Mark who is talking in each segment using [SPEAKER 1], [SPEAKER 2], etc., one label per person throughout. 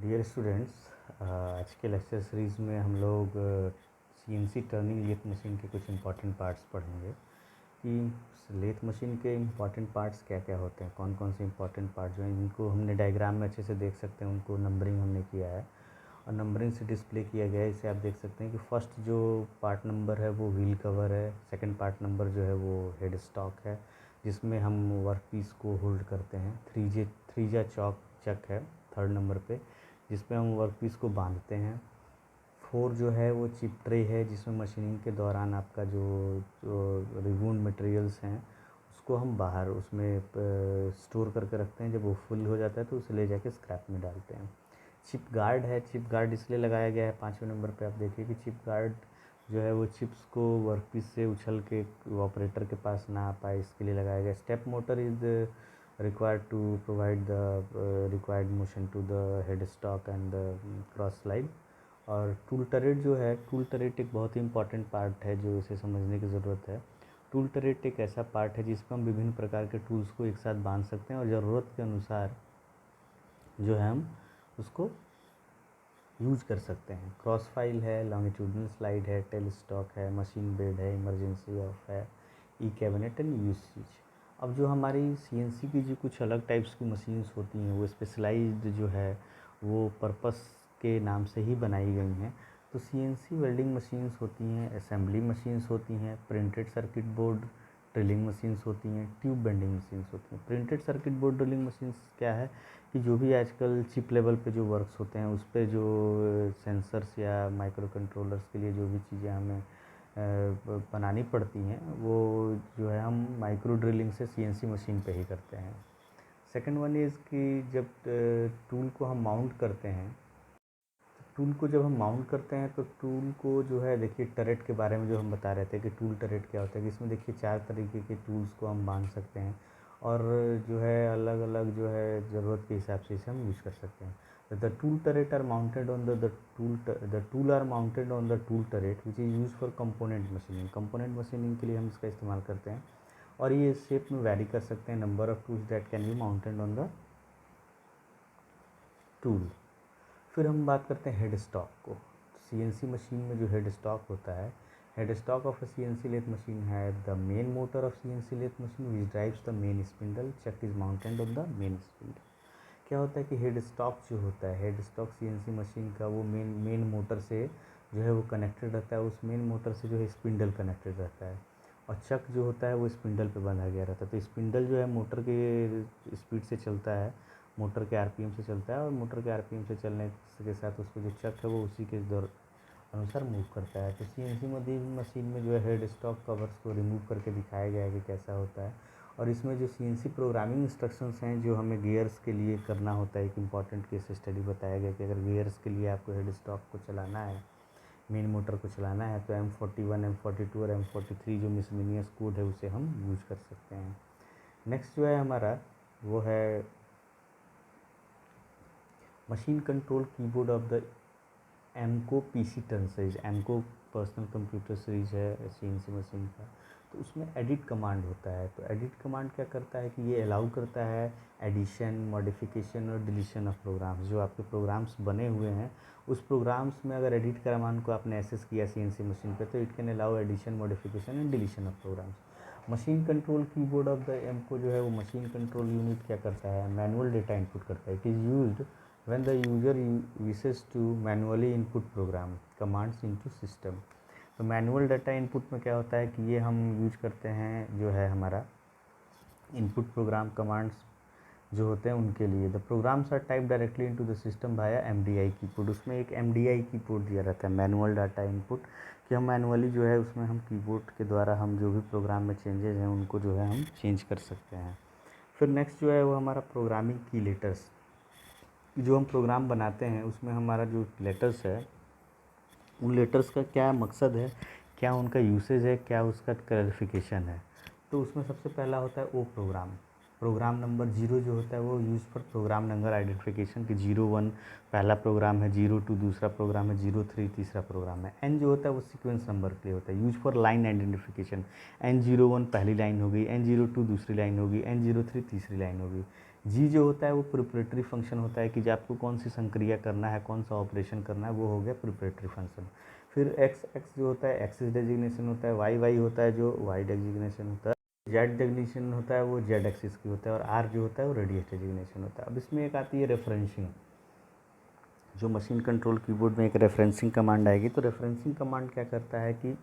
[SPEAKER 1] Dear students, आज के lecture series में हम लोग सीएनसी टर्निंग लेथ मशीन के कुछ इम्पॉर्टेंट पार्ट्स पढ़ेंगे कि लेथ मशीन के इम्पॉर्टेंट पार्ट्स क्या क्या होते हैं, कौन कौन से इम्पॉर्टेंट पार्ट जो हैं जिनको हमने डायग्राम में अच्छे से देख सकते हैं, उनको नंबरिंग हमने किया है और नंबरिंग से डिस्प्ले किया गया है। इसे आप देख सकते हैं कि फर्स्ट जो पार्ट नंबर है वो व्हील कवर है, सेकंड पार्ट नंबर जो है वो हेड स्टॉक है जिसमें हम वर्क पीस को होल्ड करते हैं। थ्री जा चक है थर्ड नंबर पे जिसमें हम वर्क पीस को बांधते हैं। 4 जो है वो चिप ट्रे है जिसमें मशीनिंग के दौरान आपका जो रिवूंड मटेरियल्स हैं उसको हम बाहर उसमें स्टोर करके रखते हैं। जब वो फुल हो जाता है तो उसे ले जाके स्क्रैप में डालते हैं। चिप गार्ड है, चिप गार्ड इसलिए लगाया गया है 5वें नंबर पे। आप देखिए कि चिप गार्ड जो है वो चिप्स को वर्कपीस से उछल के ऑपरेटर के पास ना आ पाए, इसके लिए लगाया गया। Step motor is required to provide the required motion to the head stock and the cross slide। और टूल टरेट जो है, टूल टरेट एक बहुत ही इंपॉर्टेंट पार्ट है जो इसे समझने की ज़रूरत है। टूल टरेट एक ऐसा पार्ट है जिसमें हम विभिन्न प्रकार के टूल्स को एक साथ बांध सकते हैं और ज़रूरत के अनुसार जो है हम उसको यूज कर सकते हैं। क्रॉस फाइल है, लॉन्गिट्यूडनल स्लाइड है, टेल स्टॉक है, मशीन बेड है, इमरजेंसी ऑफ है, ई कैबिनेट एंड यूसेज। अब जो हमारी सीएनसी की जो कुछ अलग टाइप्स की मशीन्स होती हैं वो स्पेशलाइज्ड जो है वो पर्पस के नाम से ही बनाई गई हैं। तो सीएनसी वेल्डिंग मशीन्स होती हैं, असेंबली मशीन्स होती हैं, printed circuit board drilling machines होती हैं, ट्यूब बेंडिंग मशीन्स होती हैं। Printed circuit board drilling machines क्या है कि जो भी आजकल चिप लेवल पे जो वर्क्स होते हैं उस पे जो सेंसर्स या माइक्रो कंट्रोलर्स के लिए जो भी चीज़ें हमें बनानी पड़ती हैं वो जो है हम माइक्रो ड्रिलिंग से सीएनसी मशीन पे ही करते हैं। सेकंड वन इज़ कि जब टूल को हम माउंट करते हैं, टूल को जब हम माउंट करते हैं तो टूल को जो है, देखिए टरेट के बारे में जो हम बता रहे थे कि टूल टरेट क्या होता है कि इसमें देखिए 4 तरीके के टूल्स को हम बांध सकते हैं और जो है अलग अलग जो है ज़रूरत के हिसाब से इसे हम यूज़ कर सकते हैं। The tool turret are mounted on the tool are mounted on the tool turret which is use for component machining. Component machining के लिए हम इसका इस्तेमाल करते हैं और ये शेप में वैरी कर सकते हैं। Number of tools that can be mounted on the tool. फिर हम बात करते हैं हेड स्टॉक को। सीएनसी मशीन में जो हेड स्टॉक होता है, headstock of a CNC lathe machine है the main motor of CNC lathe machine which drives the main spindle. Chuck is mounted on the main spindle. क्या होता है कि हेड स्टॉक जो होता है, हेड स्टॉक सीएनसी मशीन का वो मेन मोटर से जो है वो कनेक्टेड रहता है। उस मेन मोटर से जो है स्पिंडल कनेक्टेड रहता है और चक जो होता है वो स्पिंडल पे बांधा गया रहता है। तो स्पिंडल जो है मोटर के स्पीड से चलता है, मोटर के आरपीएम से चलता है और मोटर के आरपीएम से चलने के साथ उसको जो चक है वो उसी के अनुसार मूव करता है। तो सीएनसी मशीन में जो है हेड स्टॉक कवर्स को रिमूव करके दिखाया गया है कि कैसा होता है। और इसमें जो सीएनसी प्रोग्रामिंग इंस्ट्रक्शंस हैं जो हमें गियर्स के लिए करना होता है, एक इम्पॉर्टेंट केस स्टडी बताया गया कि अगर गियर्स के लिए आपको हेड स्टॉक को चलाना है, मेन मोटर को चलाना है तो M41, M42 और M43 जो मिसलेनियस कोड है उसे हम यूज कर सकते हैं। नेक्स्ट जो है हमारा वो है machine control keyboard of the EMCO PC turn series. EMCO personal computer series है सीएनसी मशीन का, तो उसमें एडिट कमांड होता है। तो एडिट कमांड क्या करता है कि ये अलाउ करता है एडिशन, मॉडिफिकेशन और डिलीशन ऑफ प्रोग्राम्स। जो आपके प्रोग्राम्स बने हुए हैं उस प्रोग्राम्स में अगर एडिट कमांड को आपने एक्सेस किया सीएनसी मशीन पे तो it can allow addition, modification and deletion of programs. Machine control keyboard of the EMCO जो है वो मशीन कंट्रोल यूनिट क्या करता है, मैनुअल डेटा इनपुट करता है। It is used when the user wishes to manually input program commands into system। तो manual data input में क्या होता है कि ये हम यूज करते हैं जो है हमारा इनपुट प्रोग्राम कमांड्स जो होते हैं उनके लिए। The programs are type directly into the system via MDI keyboard. उसमें एक एमडीआई कीबोर्ड दिया रहता है, मैनुअल डाटा इनपुट, कि हम मैनुअली जो है उसमें हम कीबोर्ड के द्वारा हम जो भी प्रोग्राम में चेंजेस हैं उनको जो है हम चेंज कर सकते हैं। फिर नेक्स्ट जो है वो हमारा प्रोग्रामिंग की लेटर्स। जो हम प्रोग्राम बनाते हैं उसमें हमारा जो लेटर्स है उन लेटर्स का क्या मकसद है, क्या उनका यूसेज है, क्या उसका क्लैरिफिकेशन है। तो उसमें सबसे पहला होता है ओ प्रोग्राम। प्रोग्राम नंबर 0 जो होता है वो use for program number identification कि 01 पहला प्रोग्राम है, 02 दूसरा प्रोग्राम है, 03 तीसरा प्रोग्राम है। N जो होता है वो सीक्वेंस नंबर के लिए होता है, use for line identification. N01 पहली लाइन होगी, N02 दूसरी लाइन होगी, N03 तीसरी लाइन होगी। जी जो होता है वो प्रिपरेटरी फंक्शन होता है कि जो आपको कौन सी संक्रिया करना है, कौन सा ऑपरेशन करना है, वो हो गया प्रिपरेटरी फंक्शन। फिर एक्स एक्स जो होता है एक्सिस डेजिग्नेशन होता है, वाई वाई होता है जो वाई डेजिग्नेशन होता है, जेड डेजिग्नेशन होता है वो जेड एक्सिस की होता है, और आर जो होता है वो रेडियस डेजिग्नेशन होता है। अब इसमें एक आती है रेफरेंसिंग, जो मशीन कंट्रोल कीबोर्ड में एक रेफरेंसिंग कमांड आएगी। तो रेफरेंसिंग कमांड क्या करता है कि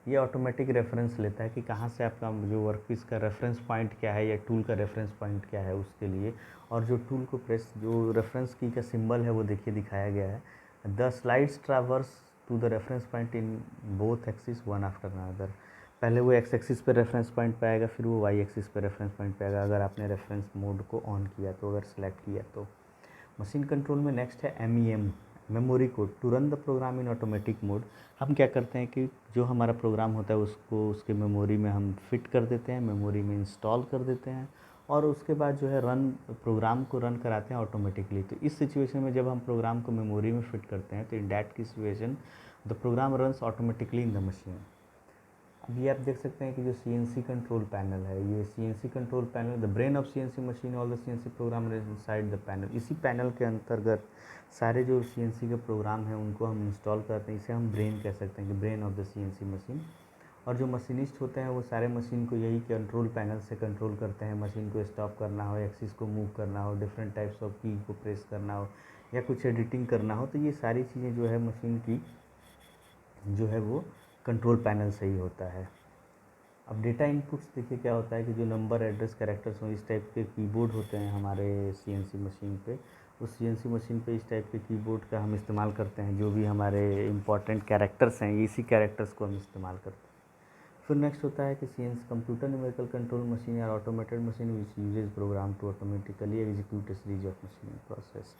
[SPEAKER 1] ये ऑटोमेटिक रेफरेंस लेता है कि कहाँ से आपका जो वर्कपीस का रेफरेंस पॉइंट क्या है या टूल का रेफरेंस पॉइंट क्या है उसके लिए, और जो टूल को प्रेस जो रेफरेंस की का सिंबल है वो देखिए दिखाया गया है, the slides traverse to the reference point in both axis one after another. पहले वो एक्स एक्सिस पे रेफरेंस पॉइंट पे आएगा, फिर वो वाई एक्सिस पे रेफरेंस पॉइंट पे आएगा, अगर आपने रेफरेंस मोड को ऑन किया तो, अगर सेलेक्ट किया तो। मशीन कंट्रोल में नेक्स्ट है MEM, memory code to run the program in automatic mode. हम क्या करते हैं कि जो हमारा प्रोग्राम होता है उसको उसके मेमोरी में हम फिट कर देते हैं, मेमोरी में इंस्टॉल कर देते हैं, और उसके बाद जो है रन प्रोग्राम को रन कराते हैं ऑटोमेटिकली। तो इस सिचुएशन में जब हम प्रोग्राम को मेमोरी में फिट करते हैं तो इन डैट की situation the program runs automatically in the machine. अब ये आप देख सकते हैं कि जो CNC कंट्रोल पैनल है, ये CNC control panel the brain of CNC machine, all the CNC program inside the panel. इसी पैनल के अंतर्गत सारे जो CNC के प्रोग्राम हैं उनको हम इंस्टॉल करते हैं, इसे हम ब्रेन कह सकते हैं कि brain of the CNC machine. और जो मशीनिस्ट होते हैं वो सारे मशीन को यही कंट्रोल पैनल से कंट्रोल करते हैं। मशीन को स्टॉप करना हो, एक्सिस को मूव करना हो, डिफरेंट टाइप्स ऑफ की को प्रेस करना हो, या कुछ एडिटिंग करना हो, तो ये सारी चीज़ें जो है मशीन की जो है वो कंट्रोल पैनल से ही होता है। अब डेटा इनपुट्स देखिए क्या होता है कि जो नंबर, एड्रेस, कैरेक्टर्स हो, इस टाइप के कीबोर्ड होते हैं हमारे CNC मशीन पे। उस CNC मशीन पे इस टाइप के कीबोर्ड का हम इस्तेमाल करते हैं। जो भी हमारे इम्पॉर्टेंट कैरेक्टर्स हैं, इसी कैरेक्टर्स को हम इस्तेमाल करते हैं। फिर नेक्स्ट होता है कि CNC computer numerical control machine या automated machine which uses program to automatically execute a series of machining process.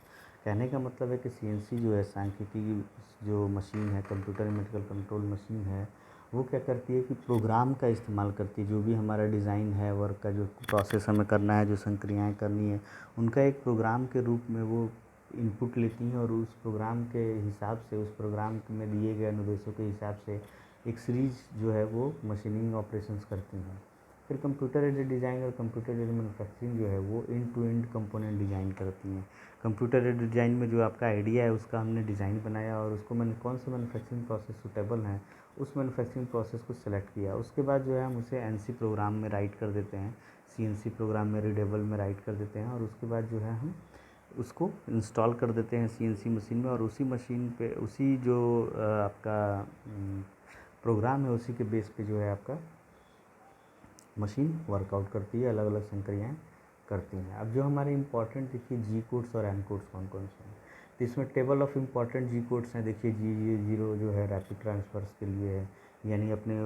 [SPEAKER 1] कहने का मतलब है कि CNC जो है सांख्यिकी जो मशीन है, कंप्यूटर न्यूमेरिकल कंट्रोल मशीन है, वो क्या करती है कि प्रोग्राम का इस्तेमाल करती है। जो भी हमारा डिज़ाइन है, वर्क का जो प्रोसेस हमें करना है, जो संक्रियाएँ करनी है, उनका एक प्रोग्राम के रूप में वो इनपुट लेती हैं, और उस प्रोग्राम के हिसाब से, उस प्रोग्राम में दिए गए अनुदेशों के हिसाब से एक सीरीज जो है वो मशीनिंग ऑपरेशंस करती हैं। फिर कंप्यूटर एडेड डिज़ाइन और कंप्यूटर एडेड मैन्युफैक्चरिंग जो है वो end to end component design करती हैं। कंप्यूटर एडेड डिज़ाइन में जो आपका आइडिया है उसका हमने डिज़ाइन बनाया, और उसको मैंने कौन सा मैन्युफैक्चरिंग प्रोसेस सूटेबल है उस मैन्युफैक्चरिंग प्रोसेस को सेलेक्ट किया। उसके बाद जो है हम उसे NC प्रोग्राम में राइट कर देते हैं, CNC प्रोग्राम में रीडेबल में राइट कर देते हैं, और उसके बाद जो है हम उसको इंस्टॉल कर देते हैं CNC मशीन में, और उसी मशीन पे उसी जो आपका प्रोग्राम है उसी के बेस पे जो है आपका मशीन वर्कआउट करती है, अलग अलग संक्रियाएँ करती हैं। अब जो हमारे इम्पॉर्टेंट देखिए G कोड्स और M कोड्स कौन कौन से हैं, तो इसमें table of important G codes हैं। देखिए G0 जो है रैपिड ट्रांसफर्स के लिए है, यानी अपने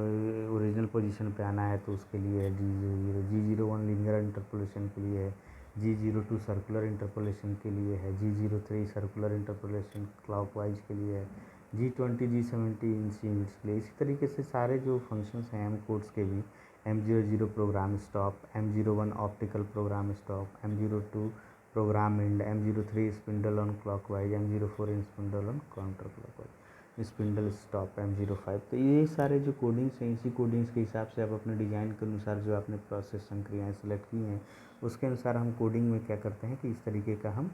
[SPEAKER 1] ओरिजिनल पोजीशन पे आना है तो उसके लिए है G0। G01 लीनियर इंटरपोलेशन के लिए है, G02 सर्कुलर इंटरपोलेशन के लिए है, G03 सर्कुलर इंटरपोलेशन क्लॉकवाइज के लिए है, G20 G70 इंच के लिए। इसी तरीके से सारे जो फंक्शंस हैं M कोड्स के भी, M00 program stop, M01 optical program stop, M02 program end, M03 spindle on clockwise, M04 spindle on counter clockwise, spindle stop, M05। तो ये सारे जो कोडिंग्स हैं, इसी कोडिंग्स के हिसाब से आप अपने डिज़ाइन के अनुसार जो आपने प्रोसेस संक्रियाएँ सेलेक्ट की हैं उसके अनुसार हम कोडिंग में क्या करते हैं कि इस तरीके का हम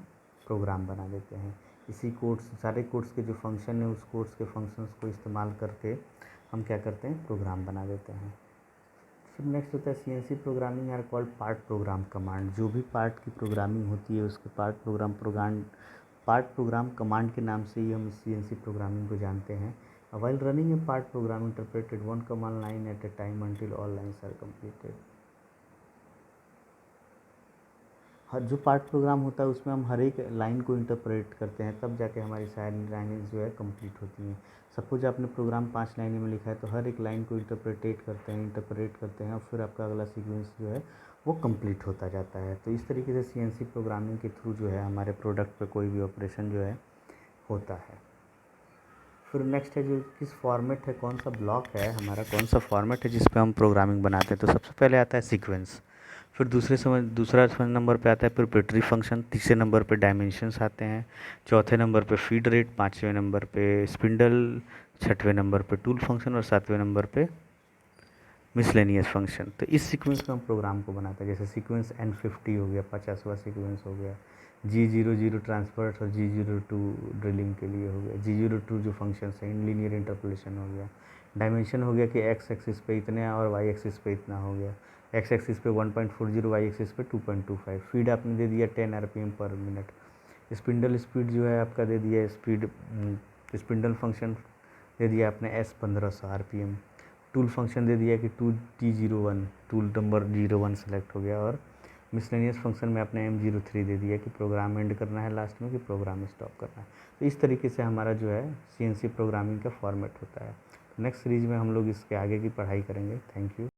[SPEAKER 1] प्रोग्राम बना देते हैं। इसी कोड्स, सारे कोड्स के जो फंक्शन है उस कोड्स के फंक्शंस को इस्तेमाल करके हम क्या करते हैं, प्रोग्राम बना देते हैं। फिर नेक्स्ट होता है CNC programming are called part program command. जो भी पार्ट की प्रोग्रामिंग होती है उसके पार्ट प्रोग्राम कमांड के नाम से ही हम CNC प्रोग्रामिंग को जानते हैं। While running a part program interpreted one command line at a time until all lines are completed। हर जो पार्ट प्रोग्राम होता है उसमें हम हर एक लाइन को इंटरप्रेट करते हैं, तब जाके हमारी सारी लाइनें जो है कंप्लीट होती हैं। सपोज आपने प्रोग्राम 5 लाइनें में लिखा है तो हर एक लाइन को इंटरप्रेट करते हैं और फिर आपका अगला सीक्वेंस जो है वो कंप्लीट होता जाता है। तो इस तरीके से CNC प्रोग्रामिंग के थ्रू जो है हमारे प्रोडक्ट पे कोई भी ऑपरेशन जो है होता है। फिर नेक्स्ट है जो किस फॉर्मेट है, कौन सा ब्लॉक है हमारा, कौन सा फॉर्मेट है जिस पे हम प्रोग्रामिंग बनाते हैं। तो सबसे पहले आता है सीक्वेंस, फिर दूसरा नंबर पे आता है प्रिपरेटरी फंक्शन, तीसरे नंबर पे डायमेंशंस आते हैं, चौथे नंबर पे फीड रेट, पाँचवें नंबर पे स्पिंडल, छठवें नंबर पे टूल फंक्शन और सातवें नंबर पे मिसलेनियस फंक्शन। तो इस सीक्वेंस में हम प्रोग्राम को बनाते हैं, जैसे सीक्वेंस N50 हो गया, 50वां सीक्वेंस हो गया, G00 ट्रांसफर्स और G02 ड्रिलिंग के लिए हो गया, G02 जो फंक्शन है इन लीनियर इंटरपोलेशन हो गया, डायमेंशन हो गया कि एक्स एक्सिस पे इतने और वाई एक्सिस पे इतना हो गया, एक्स एक्सिस पे 1.40, वाई एक्सिस पे 2.25, फीड आपने दे दिया 10 RPM पर मिनट, स्पिंडल स्पीड जो है आपका दे दिया स्पीड, स्पिंडल फंक्शन दे दिया आपने S 1500 RPM, टूल फंक्शन दे दिया कि 2T01, टूल नंबर 01 सेलेक्ट हो गया, और मिसलेनियस फंक्शन में आपने M03 दे दिया कि प्रोग्राम एंड करना है लास्ट में कि प्रोग्राम स्टॉप करना है। तो इस तरीके से हमारा जो है CNC प्रोग्रामिंग का फॉर्मेट होता है। नेक्स्ट सीरीज में हम लोग इसके आगे की पढ़ाई करेंगे। Thank you.